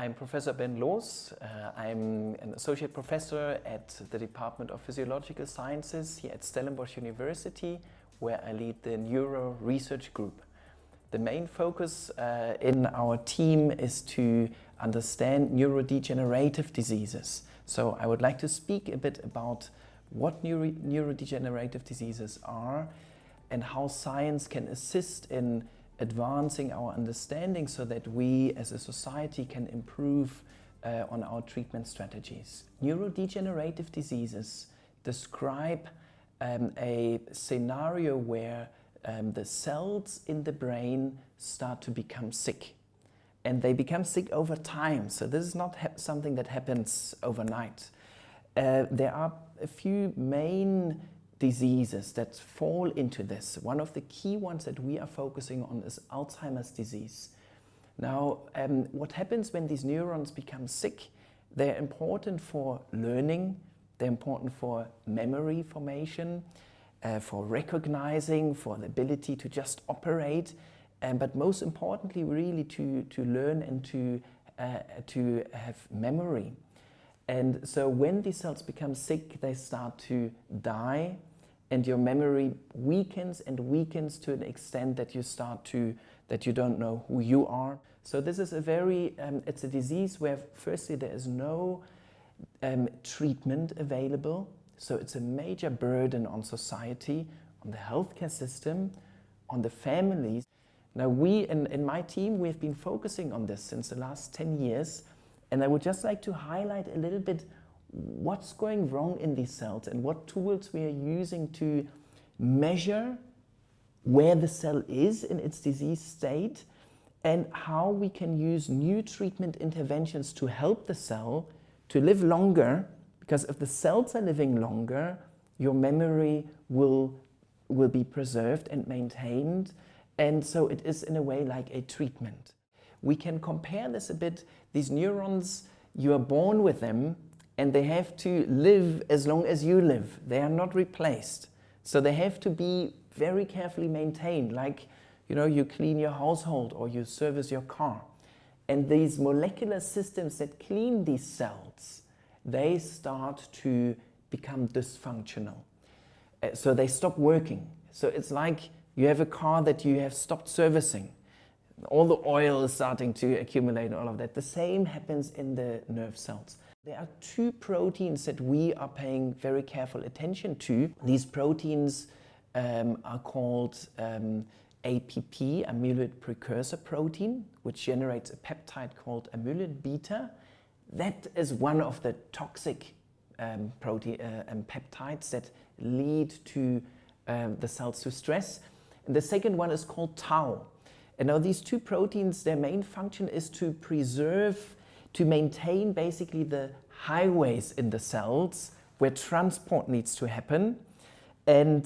I'm Professor Ben Loos. I'm an associate professor at the Department of Physiological Sciences here at Stellenbosch University, where I lead the Neuro-Research Group. The main focus in our team is to understand neurodegenerative diseases. So I would like to speak a bit about what neurodegenerative diseases are and how science can assist in advancing our understanding so that we as a society can improve on our treatment strategies. Neurodegenerative diseases describe a scenario where the cells in the brain start to become sick. And they become sick over time, so this is not something that happens overnight. There are a few main diseases that fall into this. One of the key ones that we are focusing on is Alzheimer's disease. Now, what happens when these neurons become sick? They're important for learning, they're important for memory formation, for recognizing, for the ability to just operate, but most importantly really to learn and to have memory. And so when these cells become sick, they start to die, and your memory weakens and weakens to an extent that you don't know who you are. So this is it's a disease where firstly there is no treatment available. So it's a major burden on society, on the healthcare system, on the families. Now we, in my team, we've been focusing on this since the last 10 years. And I would just like to highlight a little bit what's going wrong in these cells and what tools we are using to measure where the cell is in its disease state and how we can use new treatment interventions to help the cell to live longer, because if the cells are living longer, your memory will be preserved and maintained, and so it is in a way like a treatment. We can compare this a bit. These neurons, you are born with them and they have to live as long as you live. They are not replaced. So they have to be very carefully maintained, like you clean your household or you service your car. And these molecular systems that clean these cells, they start to become dysfunctional. So they stop working. So it's like you have a car that you have stopped servicing. All the oil is starting to accumulate and all of that. The same happens in the nerve cells. There are two proteins that we are paying very careful attention to. These proteins are called APP, amyloid precursor protein, which generates a peptide called amyloid beta. That is one of the toxic peptides that lead to the cells to stress. And the second one is called tau. And now these two proteins, their main function is to preserve, to maintain basically the highways in the cells where transport needs to happen. And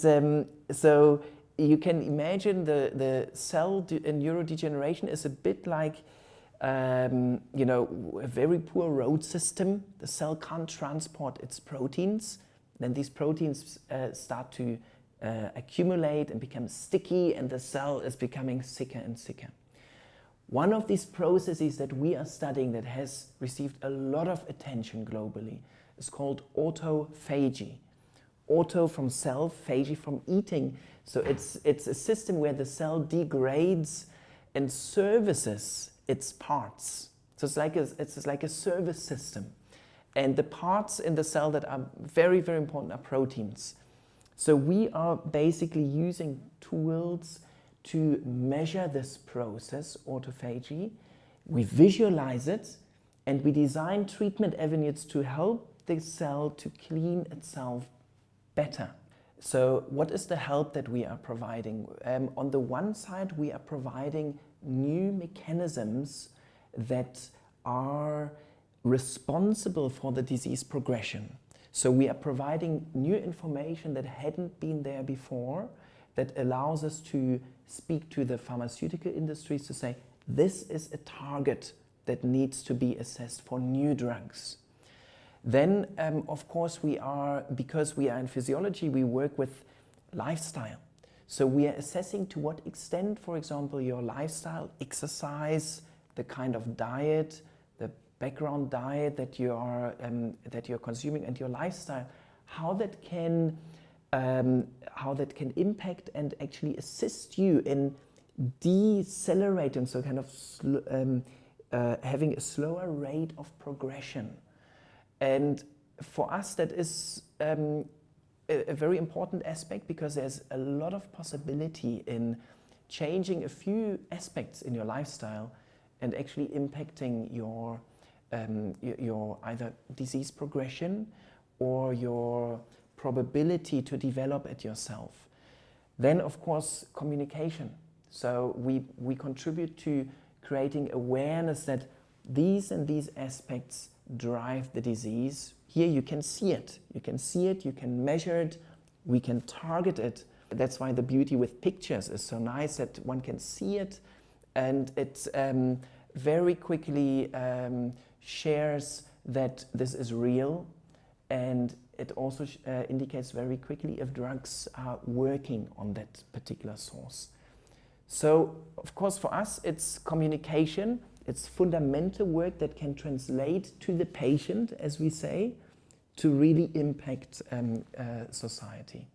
so you can imagine the cell neurodegeneration is a bit like a very poor road system. The cell can't transport its proteins. Then these proteins start to accumulate and become sticky, and the cell is becoming sicker and sicker. One of these processes that we are studying that has received a lot of attention globally is called autophagy. Auto from cell, phagy from eating. So it's a system where the cell degrades and services its parts. So it's like a service system. And the parts in the cell that are very, very important are proteins. So we are basically using tools to measure this process, autophagy. We visualize it, and we design treatment avenues to help the cell to clean itself better. So what is the help that we are providing? On the one side, we are providing new mechanisms that are responsible for the disease progression. So we are providing new information that hadn't been there before, that allows us to speak to the pharmaceutical industries to say, this is a target that needs to be assessed for new drugs. Then, of course, because we are in physiology, we work with lifestyle. So we are assessing to what extent, for example, your lifestyle, exercise, the kind of diet, the background diet that you're consuming and your lifestyle, how that can impact and actually assist you in decelerating, so kind of having a slower rate of progression. And for us, that is a very important aspect, because there's a lot of possibility in changing a few aspects in your lifestyle and actually impacting your either disease progression or your probability to develop it yourself. Then, of course, communication. So we contribute to creating awareness that these and these aspects drive the disease. Here you can see it. You can see it, you can measure it, we can target it. That's why the beauty with pictures is so nice, that one can see it, and it very quickly shares that this is real, and it also indicates very quickly if drugs are working on that particular source. So, of course, for us, it's communication. It's fundamental work that can translate to the patient, as we say, to really impact society.